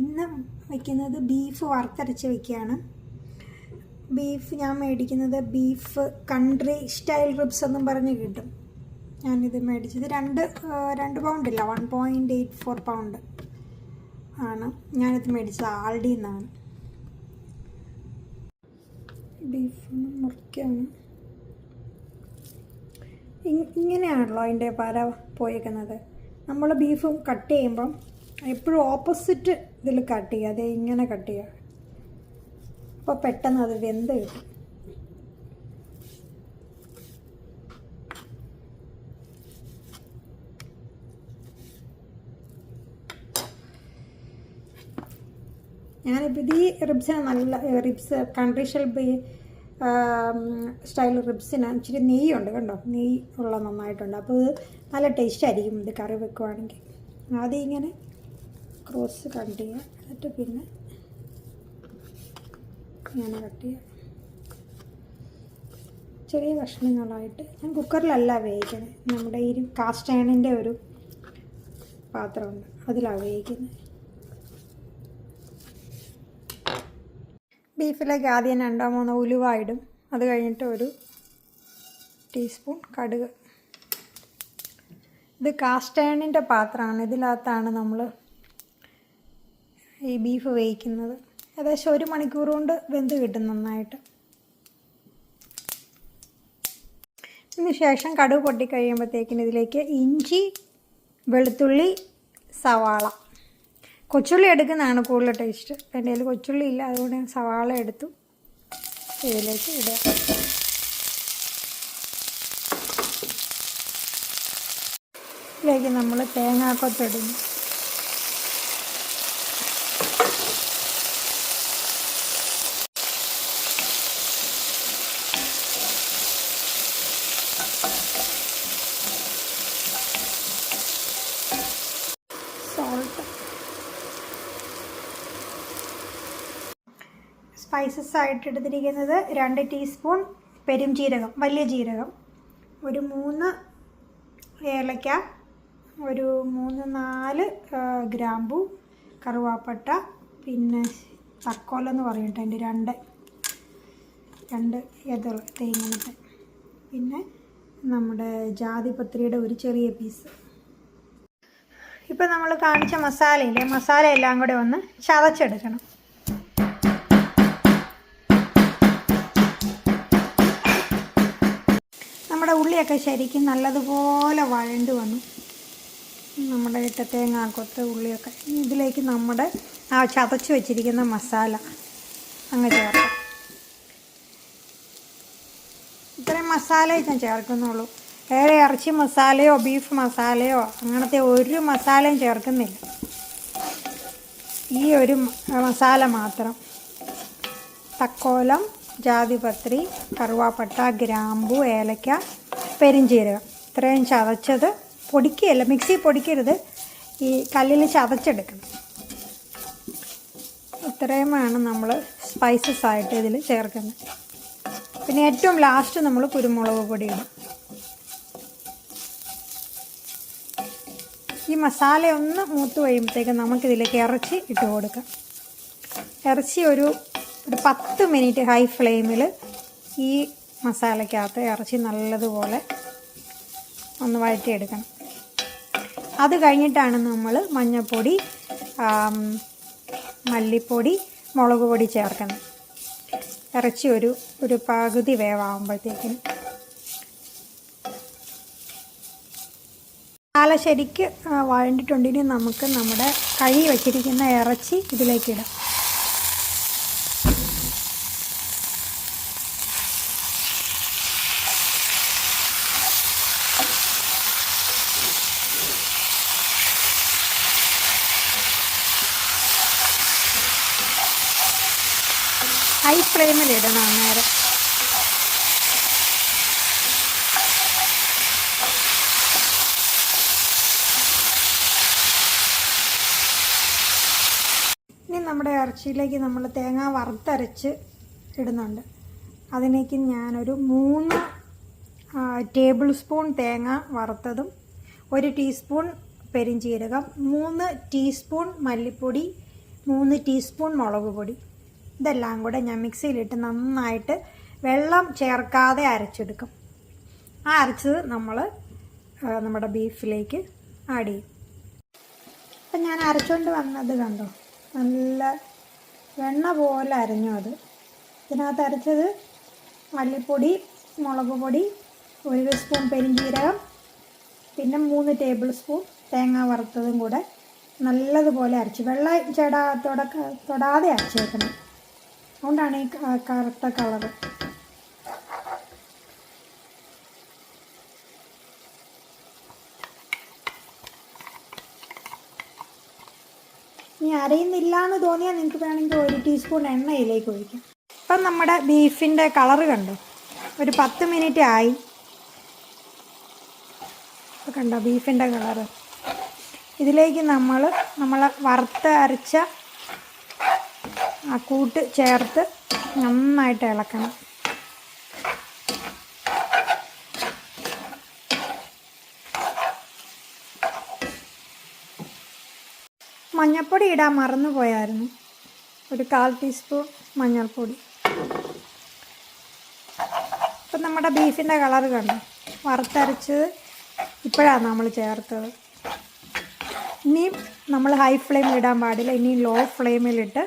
ഇന്ന് വയ്ക്കുന്നത് ബീഫ് വറുത്തരച്ച് വയ്ക്കുകയാണ്. ബീഫ് ഞാൻ മേടിക്കുന്നത് ബീഫ് കൺട്രി സ്റ്റൈൽ റിബ്സ് എന്നും പറഞ്ഞ് കിട്ടും. ഞാനിത് മേടിച്ചത് 2 പൗണ്ടില്ല, 1.84 പൗണ്ട് ആണ് ഞാനിത് മേടിച്ചത്. ആൾഡിയിൽ നിന്നാണ്. ബീഫ് മുറിക്കാണ്. ഇങ്ങനെയാണല്ലോ അതിൻ്റെ പര പോയേക്കുന്നത്. നമ്മൾ ബീഫ് കട്ട് ചെയ്യുമ്പം എപ്പോഴും ഓപ്പോസിറ്റ് ഇതിൽ കട്ട് ചെയ്യുക. അതേ ഇങ്ങനെ കട്ട് ചെയ്യുക. അപ്പോൾ പെട്ടെന്ന് അത് വെന്ത് കിട്ടും. ഞാനിപ്പോൾ ഈ റിബ്സിന് നല്ല റിബ്സ് കൺട്രി സ്റ്റൈൽ റിബ്സിന് ഇച്ചിരി നെയ്യുണ്ട് കണ്ടോ, നെയ്യ് ഉള്ള നന്നായിട്ടുണ്ട്. അപ്പോൾ ഇത് നല്ല ടേസ്റ്റ് ആയിരിക്കും ഇത് കറി വെക്കുവാണെങ്കിൽ. ആദ്യം ഇങ്ങനെ ക്രോസ് കട്ട് ചെയ്യുക, എന്നിട്ട് പിന്നെ ഇങ്ങനെ കട്ട് ചെയ്യുക ചെറിയ കഷ്ണങ്ങളായിട്ട്. ഞാൻ കുക്കറിലല്ല വേവിക്കുന്നത്, നമ്മുടെ ഈ കാസ്റ്റ് അയണിൻ്റെ ഒരു പാത്രമുണ്ട്, അതിലാണ് വേവിക്കുന്നത്. ബീഫിലേക്ക് ആദ്യം 2-3 ഉലുവ ഇടും. അത് കഴിഞ്ഞിട്ട് 1 ടീസ്പൂൺ കടുക്. ഇത് കാസ്റ്റ് അയണിൻ്റെ പാത്രമാണ്. ഇതിനകത്താണ് നമ്മൾ ഈ ബീഫ് വേവിക്കുന്നത്. ഏകദേശം 1 മണിക്കൂർ കൊണ്ട് വെന്ത് കിട്ടും നന്നായിട്ട്. ഇതിന് ശേഷം കടുക് പൊട്ടിക്കഴിയുമ്പോഴത്തേക്കിന് ഇതിലേക്ക് ഇഞ്ചി, വെളുത്തുള്ളി, സവാള, കൊച്ചുള്ളി എടുക്കുന്നതാണ് കൂടുതൽ ടേസ്റ്റ്. എൻ്റെ കയ്യിൽ കൊച്ചുള്ളി ഇല്ല, അതുകൊണ്ട് ഞാൻ സവാള എടുത്തു. ഇതിലേക്ക് ഇടുക. ഇതിലേക്ക് നമ്മൾ തേങ്ങാക്കൊത്തിടുന്നു. സോൾട്ട്. സ്പൈസസ് ആയിട്ട് എടുത്തിരിക്കുന്നത് 2 ടീസ്പൂൺ പെരുംജീരകം, വലിയ ജീരകം, 3 ഏലക്ക, 3-4 ഗ്രാമ്പു, കറുവാപ്പട്ട, പിന്നെ തക്കോലെന്ന് പറഞ്ഞിട്ട് അതിൻ്റെ 2 എതൾ തേങ്ങനത്തെ, പിന്നെ നമ്മുടെ ജാതിപത്രിയുടെ ഒരു ചെറിയ പീസ്. ഇപ്പം നമ്മൾ കാണിച്ച മസാല എല്ലാം കൂടെ ഒന്ന് ചതച്ചെടുക്കണം. നമ്മുടെ ഉള്ളിയൊക്കെ ശരിക്കും നല്ലതുപോലെ വഴണ്ട് വന്നു. നമ്മുടെ ഇട്ട തേങ്ങാക്കൊത്ത് ഉള്ളിയൊക്കെ ഇതിലേക്ക് നമ്മുടെ ചതച്ച് വെച്ചിരിക്കുന്ന മസാല അങ്ങ് ചേർക്കാം. ഇത്രയും മസാലയെ ഞാൻ ചേർക്കുന്നുള്ളൂ. വേറെ ഇറച്ചി മസാലയോ ബീഫ് മസാലയോ അങ്ങനത്തെ ഒരു മസാലയും ചേർക്കുന്നില്ല. ഈ ഒരു മസാല മാത്രം. തക്കോലം, ജാതിപത്രി, കറുവാപ്പട്ട, ഗ്രാമ്പു, ഏലക്ക, പെരുംജീരകം ഇത്രയും ചതച്ചത്. പൊടിക്കുകയല്ല, മിക്സി പൊടിക്കരുത്, ഈ കല്ലിൽ ചതച്ചെടുക്കണം. ഇത്രയുമാണ് നമ്മൾ സ്പൈസസ് ആയിട്ട് ഇതിൽ ചേർക്കുന്നത്. പിന്നെ ഏറ്റവും ലാസ്റ്റ് നമ്മൾ കുരുമുളക് പൊടി ഇടും. ഈ മസാല ഒന്ന് മൂത്ത് കഴിയുമ്പോഴത്തേക്ക് നമുക്കിതിലേക്ക് ഇറച്ചി ഇട്ട് കൊടുക്കാം. ഇറച്ചി ഒരു 10 മിനിറ്റ് ഹൈ ഫ്ലെയിമിൽ ഈ മസാലയ്ക്കകത്ത് ഇറച്ചി നല്ലതുപോലെ ഒന്ന് വഴറ്റിയെടുക്കണം. അത് കഴിഞ്ഞിട്ടാണ് നമ്മൾ മഞ്ഞൾപ്പൊടി, മല്ലിപ്പൊടി, മുളക് പൊടി ചേർക്കുന്നത്. ഇറച്ചി ഒരു പകുതി വേവാകുമ്പോഴത്തേക്കിന്. മസാല ശരിക്ക് വഴണ്ടിട്ടുണ്ടെങ്കിൽ നമുക്ക് നമ്മുടെ കഴുകി വച്ചിരിക്കുന്ന ഇറച്ചി ഇതിലേക്കിടാം. ഹൈ ഫ്ലെയിമിലിടണം അന്നേരം. ഇനി നമ്മുടെ ഇറച്ചിയിലേക്ക് നമ്മൾ തേങ്ങ വറുത്തരച്ച് ഇടുന്നുണ്ട്. അതിലേക്ക് ഞാനൊരു 3 ടേബിൾ സ്പൂൺ തേങ്ങ വറുത്തതും 1 ടീസ്പൂൺ പെരുംജീരകം, 3 ടീസ്പൂൺ മല്ലിപ്പൊടി, 3 ടീസ്പൂൺ മുളക് പൊടി. ഇതെല്ലാം കൂടെ ഞാൻ മിക്സിയിലിട്ട് നന്നായിട്ട് വെള്ളം ചേർക്കാതെ അരച്ചെടുക്കും. ആ അരച്ചത് നമ്മൾ നമ്മുടെ ബീഫിലേക്ക് ആഡ് ചെയ്യും. അപ്പം ഞാൻ അരച്ചുകൊണ്ട് വന്നത് കണ്ടോ, നല്ല വെണ്ണ പോലെ അരഞ്ഞു. അത് ഇതിനകത്ത് അരച്ചത് മല്ലിപ്പൊടി, മുളക് പൊടി, 1 സ്പൂൺ പെരിഞ്ജീരകം, പിന്നെ 3 ടേബിൾ സ്പൂൺ തേങ്ങ വറുത്തതും കൂടെ നല്ലതുപോലെ അരച്ച്, വെള്ളം തൊടാതെ അരച്ചേക്കണം. അതുകൊണ്ടാണ് ഈ കറുത്ത കളറ്. ഇനി അരയുന്നില്ല എന്ന് തോന്നിയാൽ നിങ്ങൾക്ക് വേണമെങ്കിൽ 1 ടീസ്പൂൺ എണ്ണ ഇതിലേക്ക് ഒഴിക്കാം. ഇപ്പം നമ്മുടെ ബീഫിൻ്റെ കളറ് കണ്ടോ, ഒരു 10 മിനിറ്റ് ആയി. കണ്ടോ ബീഫിൻ്റെ കളറ്. ഇതിലേക്ക് നമ്മൾ വറുത്ത് അരച്ച ആ കൂട്ട് ചേർത്ത് നന്നായിട്ട് ഇളക്കണം. മഞ്ഞൾപ്പൊടി ഇടാൻ മറന്നു പോയായിരുന്നു, ഒരു 1/4 ടീസ്പൂൺ മഞ്ഞൾപ്പൊടി. ഇപ്പം നമ്മുടെ ബീഫിൻ്റെ കളറ് കണ്ടു, വറുത്തരച്ചത് ഇപ്പോഴാണ് നമ്മൾ ചേർത്തത്. ഇനിയും നമ്മൾ ഹൈ ഫ്ലെയിമിൽ ഇടാൻ പാടില്ല, ഇനിയും ലോ ഫ്ലെയിമിലിട്ട്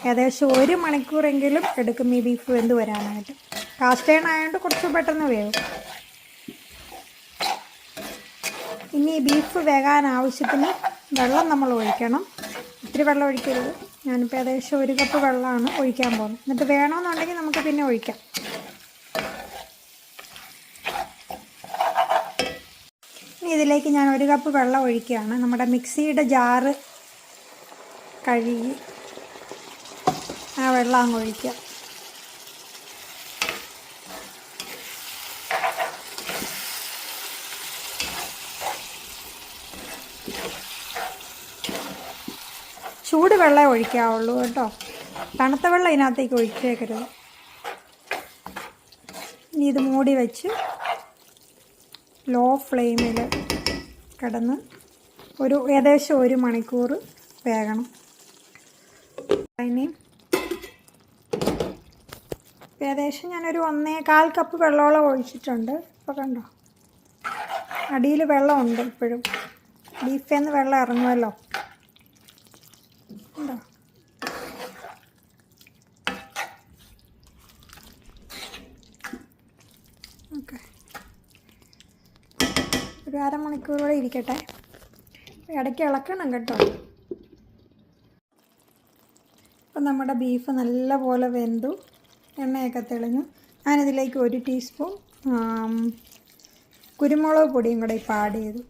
ഏകദേശം 1 മണിക്കൂറെങ്കിലും എടുക്കും ഈ ബീഫ് വെന്ത് വരാനായിട്ട്. കാസ്റ്റ് അയൺ ആയതുകൊണ്ട് കുറച്ച് പെട്ടെന്ന് വേവും. ഇനി ബീഫ് വേകാൻ ആവശ്യത്തിന് വെള്ളം നമ്മൾ ഒഴിക്കണം. ഇത്തിരി വെള്ളം ഒഴിക്കരുത്. ഞാനിപ്പോൾ ഏകദേശം 1 കപ്പ് വെള്ളമാണ് ഒഴിക്കാൻ പോകുന്നത്. എന്നിട്ട് വേണമെന്നുണ്ടെങ്കിൽ നമുക്ക് പിന്നെ ഒഴിക്കാം. ഇനി ഇതിലേക്ക് ഞാൻ 1 കപ്പ് വെള്ളം ഒഴിക്കുകയാണ്. നമ്മുടെ മിക്സിയുടെ ജാറ് കഴുകി ആ വെള്ളം അങ്ങ് ഒഴിക്കുക. ചൂട് വെള്ളം ഒഴിക്കാവുള്ളൂ കേട്ടോ, തണുത്ത വെള്ളം ഇതിനകത്തേക്ക് ഒഴിച്ചേക്കരുത്. ഇനി ഇത് മൂടി വെച്ച് ലോ ഫ്ലെയിമിൽ കിടന്ന് ഏകദേശം 1 മണിക്കൂർ വേകണം. ഇനി ഏകദേശം ഞാനൊരു 1.25 കപ്പ് വെള്ളമോളം ഒഴിച്ചിട്ടുണ്ട്. ഇപ്പോൾ കണ്ടോ അടിയിൽ വെള്ളമുണ്ട്. ഇപ്പോഴും ബീഫിൽ നിന്ന് വെള്ളം ഇറങ്ങുമല്ലോ. ഉണ്ടോ? ഓക്കെ, ഒരു അരമണിക്കൂർ കൂടെ ഇരിക്കട്ടെ. ഇടയ്ക്ക് ഇളക്കണം കേട്ടോ. അപ്പം നമ്മുടെ ബീഫ് നല്ലപോലെ വെന്തു, എണ്ണയൊക്കെ തെളിഞ്ഞു. ഞാനിതിലേക്ക് 1 ടീസ്പൂൺ കുരുമുളക് പൊടിയും കൂടെ ഇപ്പോൾ ആഡ് ചെയ്തു.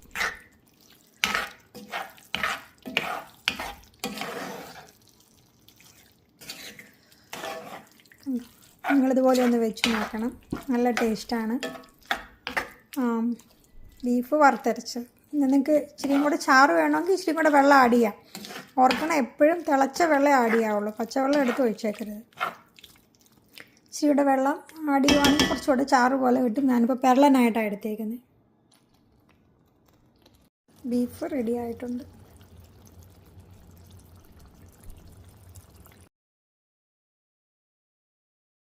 നിങ്ങളിതുപോലെ ഒന്ന് വെച്ച് നോക്കണം, നല്ല ടേസ്റ്റാണ്. ബീഫ് വറുത്തരച്ച്. നിങ്ങൾക്ക് ഇച്ചിരിയും കൂടെ ചാറ് വേണമെങ്കിൽ ഇച്ചിരി കൂടെ വെള്ളം ആഡ് ചെയ്യാം. ഓർക്കണം, എപ്പോഴും തിളച്ച വെള്ളം ആഡ് ചെയ്യാവുള്ളൂ, പച്ചവെള്ളം എടുത്ത് ഒഴിച്ചേക്കരുത്. ഇച്ചിരിയുടെ വെള്ളം ആഡ് ചെയ്യുവാണെങ്കിൽ കുറച്ചുകൂടെ ചാറ് പോലെ കിട്ടും. ഞാനിപ്പോൾ പെരളനായിട്ടാണ് എടുത്തേക്കുന്നത്. ബീഫ് റെഡി ആയിട്ടുണ്ട്.